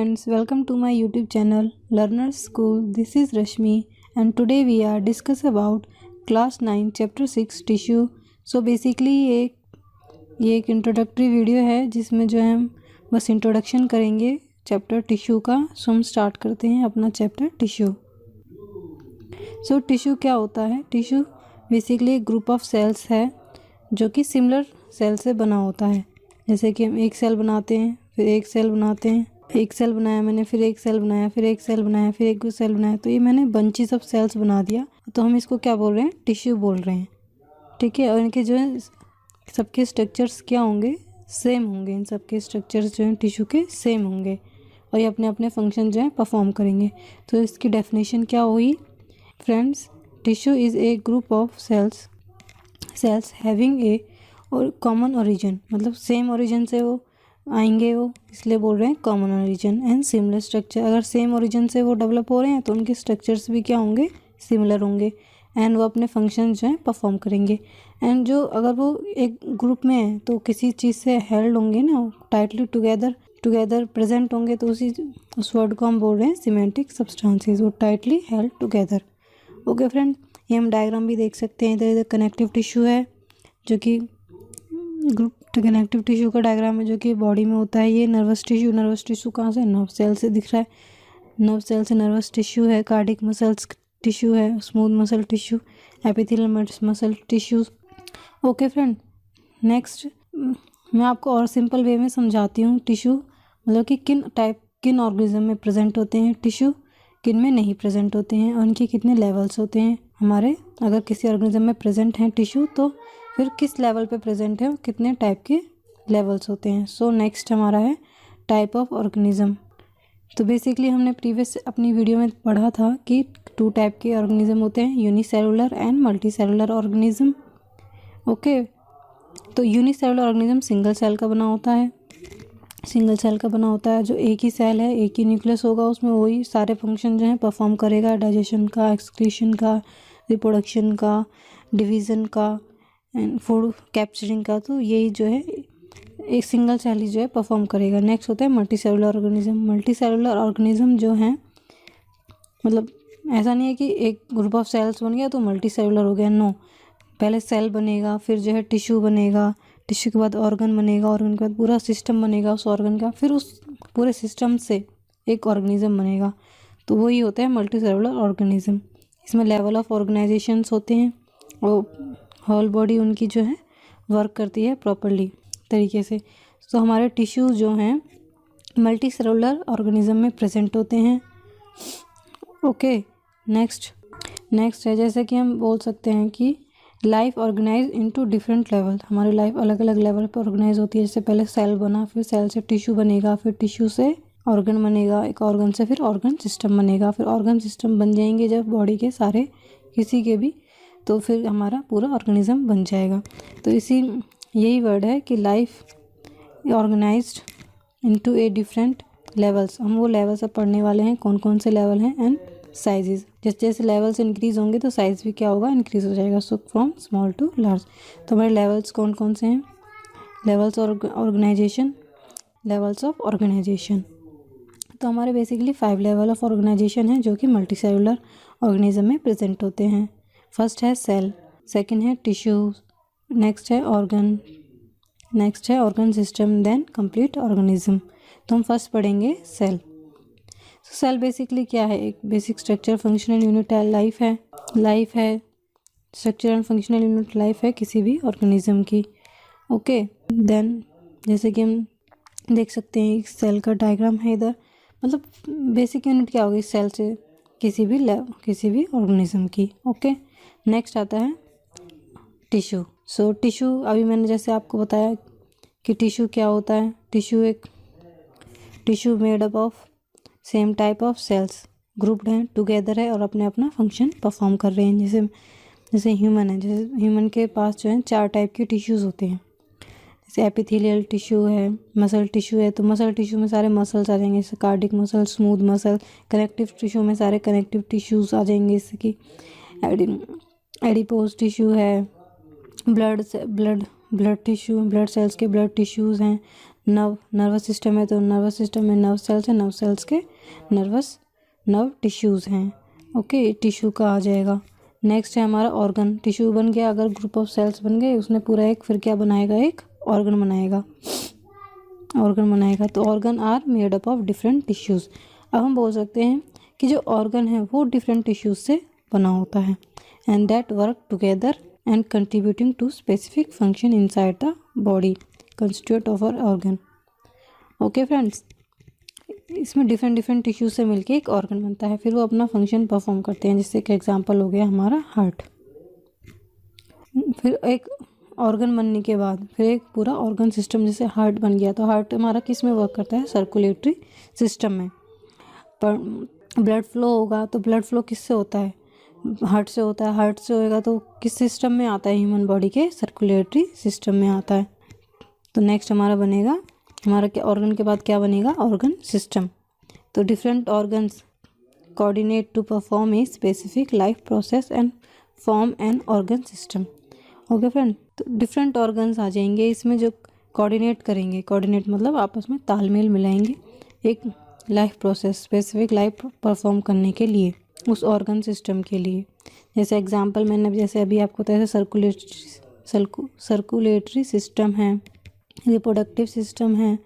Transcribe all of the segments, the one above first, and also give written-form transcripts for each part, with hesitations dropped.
friends, welcome to my YouTube channel Learners School. This is Rashmi and today we are discuss about class 9 chapter 6 tissue. So basically ये एक introductory video है जिसमें जो है हम बस इंट्रोडक्शन करेंगे चैप्टर टिश्यू का। सो हम स्टार्ट करते हैं अपना चैप्टर टिश्यू। सो टिश्यू क्या होता है? टिश्यू बेसिकली एक ग्रुप ऑफ सेल्स है जो कि सिमिलर सेल से बना होता है। जैसे कि हम एक सेल बनाते हैं, फिर एक सेल बनाते हैं, एक सेल बनाया मैंने, फिर एक सेल बनाया, फिर एक सेल बनाया, फिर एक सेल बनाया, तो ये मैंने बंचेस ऑफ सेल्स बना दिया। तो हम इसको क्या बोल रहे हैं? टिश्यू बोल रहे हैं। ठीक है। और इनके जो है सबके स्ट्रक्चर्स क्या होंगे? सेम होंगे। इन सबके स्ट्रक्चर्स जो हैं टिश्यू के सेम होंगे और ये अपने अपने फंक्शन जो है परफॉर्म करेंगे। तो इसकी डेफिनेशन क्या हुई friends? Tissue is a group of sales having a और कॉमन ओरिजिन, मतलब सेम ओरिजिन से वो आएंगे, वो इसलिए बोल रहे हैं common origin and similar structure. अगर सेम ओरिजिन से वो डेवलप हो रहे हैं तो उनके स्ट्रक्चर्स भी क्या होंगे? सिमिलर होंगे एंड वो अपने फंक्शन जो हैं परफॉर्म करेंगे। एंड जो अगर वो एक ग्रुप में है तो किसी चीज़ से हेल्ड होंगे ना, टाइटली टुगेदर प्रेजेंट होंगे, तो उस वर्ड को हम बोल रहे हैं सिमेंटिक सब्सटेंसेस। वो tightly held together. Okay friend, ये हम डायग्राम भी देख सकते हैं। इधर कनेक्टिव टिश्यू है जो कि ग्रुप कनेक्टिव टिश्यू का डायग्राम है जो कि बॉडी में होता है। ये नर्वस टिश्यू कहाँ से? नर्व सेल से दिख रहा है। नर्व सेल से नर्वस टिश्यू है। कार्डिक मसल्स टिश्यू है। Smooth muscle tissue, epithelial muscle tissues. Okay friend, next मैं आपको और सिंपल वे में समझाती हूँ। टिश्यू मतलब कि किन ऑर्गेनिज्म में प्रेजेंट होते हैं टिश्यू, किन में नहीं प्रेजेंट होते हैं, और उनके कितने लेवल्स होते हैं। हमारे अगर किसी ऑर्गेनिज्म में प्रेजेंट हैं टिश्यू तो फिर किस लेवल पे प्रेजेंट है, कितने टाइप के लेवल्स होते हैं। सो नेक्स्ट हमारा है टाइप ऑफ ऑर्गेनिज्म। तो बेसिकली हमने प्रीवियस अपनी वीडियो में पढ़ा था कि 2 टाइप के ऑर्गेनिज्म होते हैं, unicellular and multicellular organism. Okay, तो यूनिसेलुलर ऑर्गेनिज्म सिंगल सेल का बना होता है। जो एक ही सेल है, एक ही न्यूक्लियस होगा, उसमें वही सारे फंक्शन जो हैं परफॉर्म करेगा। डाइजेशन का, एक्सक्रीशन का, रिप्रोडक्शन का, डिवीज़न का एंड फूड कैप्चरिंग का। तो यही जो है एक सिंगल सेल ही जो है परफॉर्म करेगा। नेक्स्ट होता है मल्टी सेलुलर ऑर्गेनिज्म जो हैं, मतलब ऐसा नहीं है कि एक ग्रुप ऑफ सेल्स बन गया तो मल्टी सेलुलर हो गया। नो, पहले सेल बनेगा, फिर जो है टिश्यू बनेगा, टिश्यू के बाद ऑर्गन बनेगा, ऑर्गन के बाद पूरा सिस्टम बनेगा उस ऑर्गन का, फिर उस पूरे सिस्टम से एक ऑर्गेनिज्म बनेगा। तो वही होता है मल्टी सेलुलर ऑर्गेनिज्म। इसमें लेवल ऑफ ऑर्गेनाइजेशंस होते हैं और होल बॉडी उनकी जो है वर्क करती है प्रॉपरली तरीके से। तो हमारे टिश्यू जो हैं मल्टी सेलुलर ऑर्गेनिज्म में प्रेजेंट होते हैं। ओके, नेक्स्ट है, जैसे कि हम बोल सकते हैं कि life organise into different level. हमारी लाइफ अलग अलग लेवल पर ऑर्गेनाइज होती है। जैसे पहले सेल बना, फिर सेल से टिश्यू बनेगा, फिर टिश्यू से ऑर्गन बनेगा, एक ऑर्गन से फिर ऑर्गन सिस्टम बनेगा, फिर ऑर्गन सिस्टम बन जाएंगे जब बॉडी के सारे किसी के भी, तो फिर हमारा पूरा ऑर्गेनिज्म बन जाएगा। तो यही वर्ड है कि life organised into a different levels. हम वो लेवल्स अब पढ़ने वाले हैं, कौन कौन से लेवल हैं एंड साइजेस। जैसे जैसे लेवल्स इंक्रीज होंगे तो साइज़ भी क्या होगा? इंक्रीज हो जाएगा। So from small to large. तो हमारे लेवल्स कौन कौन से हैं? Levels of organisation. तो हमारे बेसिकली 5 लेवल ऑफ ऑर्गेनाइजेशन हैं जो कि मल्टी सेलुलर ऑर्गेनिज्म में प्रेजेंट होते हैं। फर्स्ट है सेल, सेकंड है टिश्यू, नेक्स्ट है organ system, then complete organism. तो हम फर्स्ट पढ़ेंगे सेल। सेल बेसिकली क्या है? एक basic structure functional unit life है structure and functional unit life है किसी भी ऑर्गेनिज्म की। ओके, देन जैसे कि हम देख सकते हैं एक सेल का डायग्राम है इधर। मतलब बेसिक यूनिट क्या होगी सेल से किसी भी ऑर्गेनिज्म की। ओके, नेक्स्ट आता है टिश्यू। सो टिश्यू, अभी मैंने जैसे आपको बताया कि टिश्यू क्या होता है। Tissue made up of same type of cells, grouped हैं, टुगेदर है और अपने अपना फंक्शन परफॉर्म कर रहे हैं। जैसे ह्यूमन है, जैसे ह्यूमन के पास जो है 4 टाइप के टिश्यूज़ होते हैं। जैसे एपिथेलियल टिश्यू है, मसल टिश्यू है, तो मसल टिश्यू में सारे मसल्स आ जाएंगे, जैसे cardiac muscle, smooth muscle. Connective tissue में सारे कनेक्टिव टिश्यूज़ आ जाएंगे, जैसे कि एडिपोज टिश्यू है, ब्लड सेल्स के ब्लड टिश्यूज़ हैं। नर्वस सिस्टम है तो नर्वस सिस्टम में नर्व सेल्स है, नर्व सेल्स के नर्व टिश्यूज़ हैं। ओके, टिश्यू का आ जाएगा। नेक्स्ट है हमारा ऑर्गन। टिश्यू बन गया, अगर ग्रुप ऑफ सेल्स बन गए उसने पूरा एक फिर क्या बनाएगा, एक ऑर्गन बनाएगा। तो organ are made up of different tissues. अब हम बोल सकते हैं कि जो ऑर्गन है वो डिफरेंट टिश्यूज़ से बना होता है and that work together and contributing to specific function inside the body constitute of our organ. Okay friends, इसमें डिफरेंट टिश्यूज से मिलके एक ऑर्गन बनता है, फिर वो अपना फंक्शन परफॉर्म करते हैं। जिससे एक एग्जांपल हो गया हमारा हार्ट। फिर एक ऑर्गन बनने के बाद फिर एक पूरा ऑर्गन सिस्टम, जैसे हार्ट बन गया तो हार्ट हमारा किस में वर्क करता है, सर्कुलेटरी सिस्टम में। पर ब्लड फ्लो होगा तो ब्लड फ्लो किससे होता है, हार्ट से होता है। हार्ट से होएगा तो किस सिस्टम में आता है, ह्यूमन बॉडी के सर्कुलेटरी सिस्टम में आता है। तो नेक्स्ट हमारा बनेगा, हमारा क्या ऑर्गन के बाद क्या बनेगा, ऑर्गन सिस्टम। तो different organs coordinate to perform a specific life process and form an organ system. Okay friend, तो डिफरेंट ऑर्गन्स आ जाएंगे इसमें जो कोऑर्डिनेट करेंगे। कोऑर्डिनेट मतलब आपस में तालमेल मिलाएंगे एक life process, specific life perform करने के लिए, उस ऑर्गन सिस्टम के लिए। जैसे एग्जांपल मैंने जैसे अभी आपको बताया, सर्कुलेटरी सिस्टम है, रिप्रोडक्टिव सिस्टम है,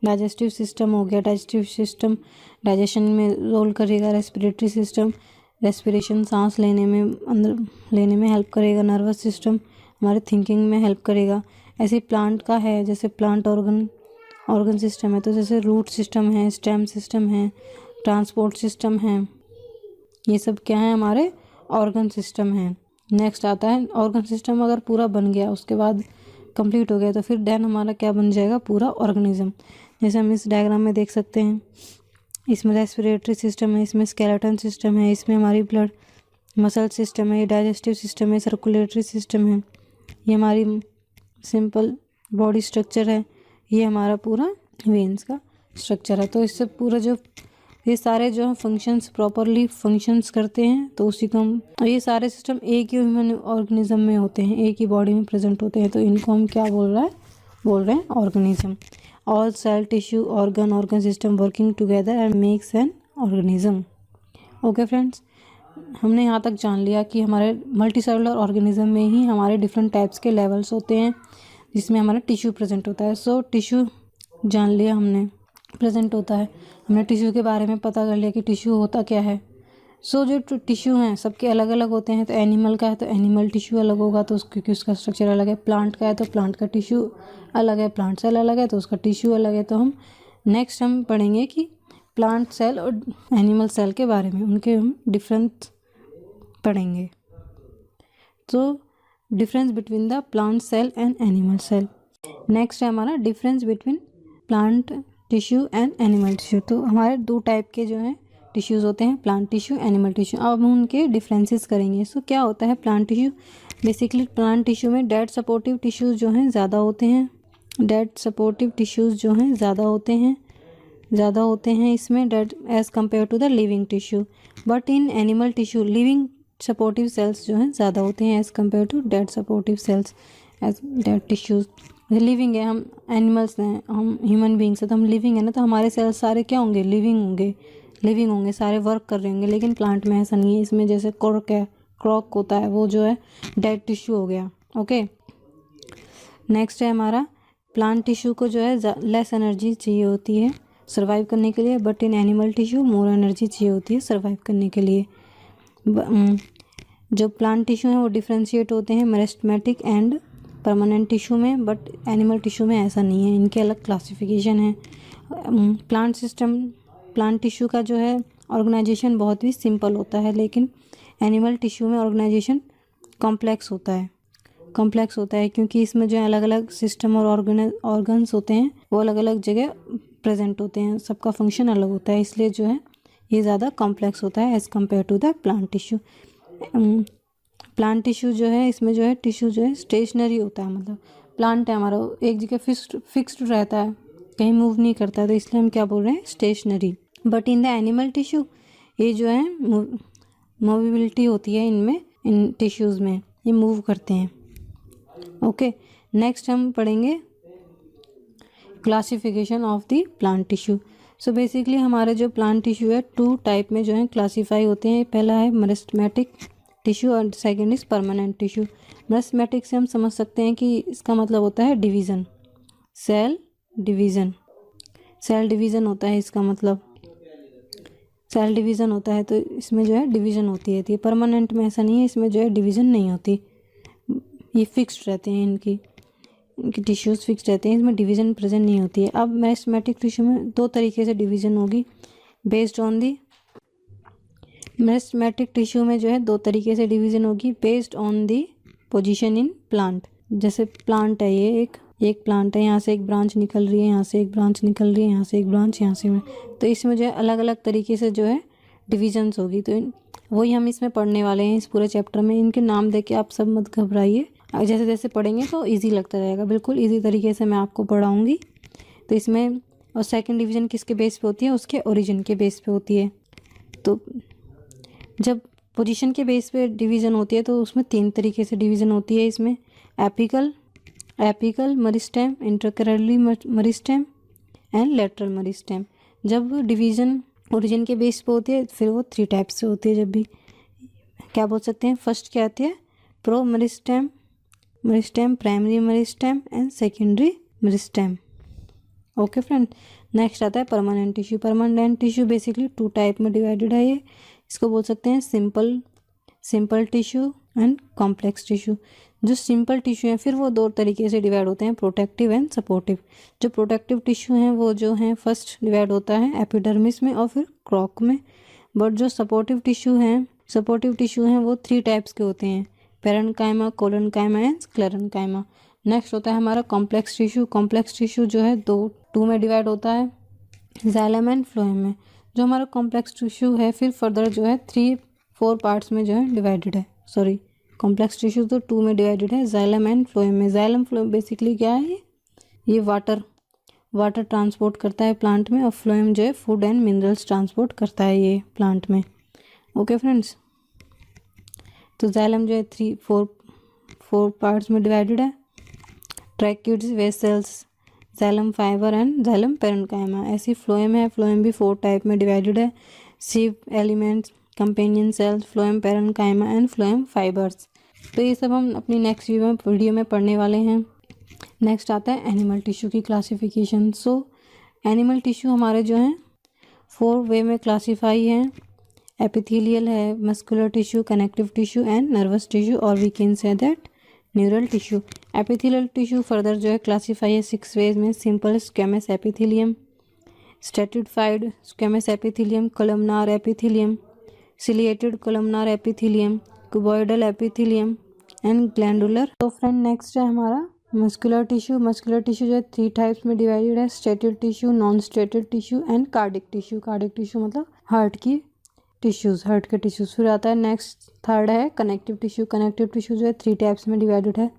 डाइजेस्टिव सिस्टम हो गया, डाइजेस्टिव सिस्टम डाइजेशन में रोल करेगा, रेस्पिरेटरी सिस्टम रेस्पिरेशन सांस लेने में अंदर लेने में हेल्प करेगा, नर्वस सिस्टम हमारे थिंकिंग में हेल्प करेगा। ऐसे प्लांट का है, जैसे प्लांट ऑर्गन सिस्टम है, तो जैसे रूट सिस्टम है, स्टेम सिस्टम है, ट्रांसपोर्ट सिस्टम है, ये सब क्या है, हमारे ऑर्गन सिस्टम है। नेक्स्ट आता है ऑर्गन सिस्टम अगर पूरा बन गया, उसके बाद कंप्लीट हो गया, तो फिर देन हमारा क्या बन जाएगा, पूरा ऑर्गेनिज्म। जैसे हम इस डायग्राम में देख सकते हैं, इसमें रेस्पिरेटरी सिस्टम है, इसमें स्केलेटन सिस्टम है, इसमें हमारी ब्लड मसल सिस्टम है, ये डाइजेस्टिव सिस्टम है, सर्कुलेटरी सिस्टम है, ये हमारी सिंपल बॉडी स्ट्रक्चर है, ये हमारा पूरा वेन्स का स्ट्रक्चर है। तो इससे पूरा जो ये सारे जो फंक्शंस प्रॉपरली फंक्शंस करते हैं, तो उसी को हम, ये सारे सिस्टम एक ही ह्यूमन ऑर्गेनिज्म में होते हैं, एक ही बॉडी में प्रेजेंट होते हैं, तो इनको हम क्या बोल रहे हैं organism. All cell tissue organ system working together and makes an organism. Okay friends, हमने यहाँ तक जान लिया कि हमारे मल्टीसेलुलर ऑर्गेनिज्म में ही हमारे डिफरेंट टाइप्स के लेवल्स होते हैं, जिसमें हमारा टिश्यू प्रेजेंट होता है। सो टिश्यू जान लिया हमने, प्रेजेंट होता है, हमने टिश्यू के बारे में पता कर लिया कि टिश्यू होता क्या है। सो जो टिश्यू हैं सबके अलग अलग होते हैं। तो एनिमल का है तो एनिमल टिश्यू अलग होगा, तो क्योंकि उसका स्ट्रक्चर अलग है। प्लांट का है तो प्लांट का टिश्यू अलग है, प्लांट सेल अलग है तो उसका टिश्यू अलग है। तो हम नेक्स्ट हम पढ़ेंगे कि प्लांट सेल और एनिमल सेल के बारे में, उनके हम डिफरेंस पढ़ेंगे। तो difference between the plant cell and animal cell. Next है हमारा difference between plant tissue and animal tissue. तो हमारे दो टाइप के जो हैं टिश्यूज़ होते हैं, प्लांट टिश्यू, एनिमल टिश्यू। अब हम उनके डिफरेंसेस करेंगे। सो क्या होता है plant tissue? Basically plant tissue में डेड सपोर्टिव टिश्यूज़ जो हैं ज़्यादा होते हैं, डेड सपोर्टिव टिश्यूज़ जो हैं ज़्यादा होते हैं इसमें dead as compare to the living tissue. But in animal tissue living supportive cells जो हैं ज़्यादा होते हैं as compare to dead supportive cells as dead tissues. Living है, हम एनिमल्स हैं, हम ह्यूमन बींग्स हैं, तो हम लिविंग है ना, तो हमारे सेल्स सारे क्या होंगे, लिविंग होंगे, सारे वर्क कर रहे होंगे। लेकिन प्लांट में ऐसा नहीं है, इसमें जैसे क्रॉक होता है वो जो है डेड टिश्यू हो गया। ओके, नेक्स्ट है हमारा प्लांट टिश्यू को जो है लेस एनर्जी चाहिए होती है सर्वाइव करने के लिए, but in animal tissue more energy चाहिए होती है सर्वाइव करने के लिए। जो प्लांट टिश्यू हैं वो डिफ्रेंशिएट होते हैं मेरिस्टेमेटिक एंड परमानेंट टिश्यू में, बट एनिमल टिश्यू में ऐसा नहीं है, इनके अलग क्लासिफिकेशन है। प्लांट टिश्यू का जो है ऑर्गेनाइजेशन बहुत ही सिंपल होता है, लेकिन एनिमल टिश्यू में ऑर्गेनाइजेशन कॉम्प्लेक्स होता है क्योंकि इसमें जो है अलग अलग सिस्टम और ऑर्गन्स होते हैं वो अलग अलग जगह प्रेजेंट होते हैं, सबका फंक्शन अलग होता है, इसलिए जो है ये ज़्यादा कॉम्प्लेक्स होता है as compare to the plant tissue. Plant tissue जो है इसमें जो है टिश्यू जो है स्टेशनरी होता है, मतलब प्लांट है हमारा एक जगह फिक्स्ड रहता है, कहीं मूव नहीं करता है, तो इसलिए हम क्या बोल रहे हैं, stationary. But in the animal tissue ये जो है मूवेबिलिटी होती है इनमें, इन टिश्यूज़ में ये मूव करते हैं। ओके, नेक्स्ट हम पढ़ेंगे classification of the plant tissue. So basically हमारे जो प्लांट टिश्यू है 2 टाइप में जो है क्लासीफाई होते हैं। पहला है मेरिस्टेमेटिक टिश्यू और second is permanent tissue. Meristematic से हम समझ सकते हैं कि इसका मतलब होता है division, cell division, cell division होता है इसका मतलब, सेल डिवीज़न होता है, तो इसमें जो है डिवीज़न होती रहती है। परमानेंट में ऐसा नहीं है, इसमें जो है डिवीज़न नहीं होती, ये फिक्स्ड रहते हैं, इनकी टिश्यूज़ फिक्स रहते हैं, इसमें डिवीज़न प्रेजेंट नहीं होती है। अब मेरिस्टेमेटिक टिश्यू में 2 तरीके से डिवीज़न होगी based on the, meristematic tissue में जो है 2 तरीके से डिवीज़न होगी based on the position in plant. जैसे प्लांट है, ये एक प्लांट है, यहाँ से एक ब्रांच निकल रही है, यहाँ से एक ब्रांच निकल रही है, यहाँ से एक ब्रांच, यहाँ से, तो इसमें जो है अलग अलग तरीके से जो है डिविजन्स होगी। तो वही हम इसमें पढ़ने वाले हैं इस पूरे चैप्टर में। इनके नाम देके आप सब मत घबराइए, जैसे जैसे पढ़ेंगे तो इजी लगता रहेगा, बिल्कुल इजी तरीके से मैं आपको पढ़ाऊँगी। तो इसमें और सेकंड डिवीज़न किसके बेस पे होती है, उसके ओरिजिन के बेस पे होती है। तो जब पोजीशन के बेस पे डिवीज़न होती है तो उसमें 3 तरीके से डिवीज़न होती है इसमें, apical meristem, intercalary meristem and lateral meristem. जब डिवीज़न ओरिजिन के बेस पे होती है फिर वो 3 टाइप्स से होती है। जब भी क्या बोल सकते हैं, फर्स्ट क्या आती है, pro meristem, primary meristem and secondary meristem. Okay friend, next आता है permanent tissue. Permanent tissue basically 2 type में डिवाइडेड है। ये इसको बोल सकते हैं simple tissue and complex tissue. जो सिंपल टिश्यू हैं फिर वो 2 तरीके से डिवाइड होते हैं, प्रोटेक्टिव एंड सपोर्टिव। जो प्रोटेक्टिव टिश्यू हैं वो जो हैं फर्स्ट डिवाइड होता है एपिडर्मिस में और फिर क्रॉक में। बट जो सपोर्टिव टिश्यू हैं वो 3 टाइप्स के होते हैं, parenchyma, collenchyma and sclerenchyma. Next होता है हमारा कॉम्प्लेक्स टिश्यू। कॉम्प्लेक्स टिश्यू जो है 2 में डिवाइड होता है, जाइलम एंड फ्लोएम में। जो हमारा कॉम्प्लेक्स टिश्यू है फिर फर्दर जो है 3-4 पार्ट्स में जो है डिवाइडेड है। कॉम्प्लेक्स टिश्यू तो 2 में डिवाइडेड है, जाइलम एंड फ्लोएम में। जाइलम फ्लोएम बेसिकली क्या है, ये वाटर ट्रांसपोर्ट करता है प्लांट में, और फ्लोएम जो है फूड एंड मिनरल्स ट्रांसपोर्ट करता है ये प्लांट में। ओके फ्रेंड्स, तो जाइलम जो है 3-4 पार्ट्स में डिवाइडेड है, tracheids, vessels, xylem fibre and xylem parenchyma. ऐसी फ्लोएम है, फ्लोएम भी 4 टाइप में डिवाइडेड है, sieve elements, companion cells, phloem parenchyma and phloem fibres. तो ये सब हम अपनी नेक्स्ट वीडियो में पढ़ने वाले हैं। नेक्स्ट आता है एनिमल टिश्यू की क्लासिफिकेशन। सो एनिमल टिश्यू हमारे जो हैं 4 वे में क्लासीफाई हैं, एपिथेलियल है, muscular tissue, connective tissue and nervous tissue, और we can say that neural tissue. Epithelial tissue further जो है क्लासीफाई है 6 वेज में, simple squamous epithelium, stratified squamous epithelium, columnar epithelium, ciliated columnar epithelium, cuboidal epithelium and glandular. तो friend next है हमारा muscular tissue. Muscular tissue जो है 3 types में डिवाइडेड है, stated tissue, non stated tissue and cardiac tissue. Cardiac tissue मतलब heart के tissues. फिर आता है नेक्स्ट थर्ड है कनेक्टिव टिश्यू। कनेक्टिव टिश्यू जो है 3 टाइप्स में डिवाइडेड है,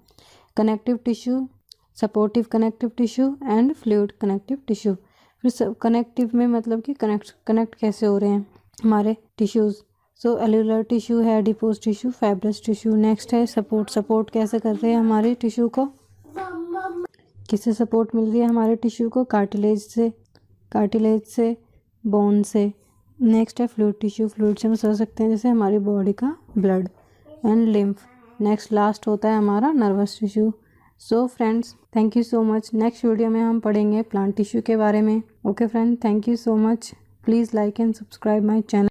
connective tissue, supportive connective tissue and fluid connective tissue. फिर कनेक्टिव में मतलब कि कनेक्ट कैसे हो रहे हैं हमारे टिश्यूज़। सो एल्यूलर टिश्यू है, adipose tissue, fibrous tissue. Next है सपोर्ट कैसे कर रहे हैं हमारे टिश्यू को, किससे सपोर्ट मिल रही है हमारे टिश्यू को, कार्टिलेज से, बोन से। नेक्स्ट है फ्लूइड टिश्यू। फ्लूइड से हम समझ सकते हैं जैसे हमारी बॉडी का blood and lymph. Next last होता है हमारा nervous tissue. So friends, thank you so much. Next video में हम पढ़ेंगे प्लांट टिश्यू के बारे में। Okay friend, thank you so much. Please like and subscribe my channel.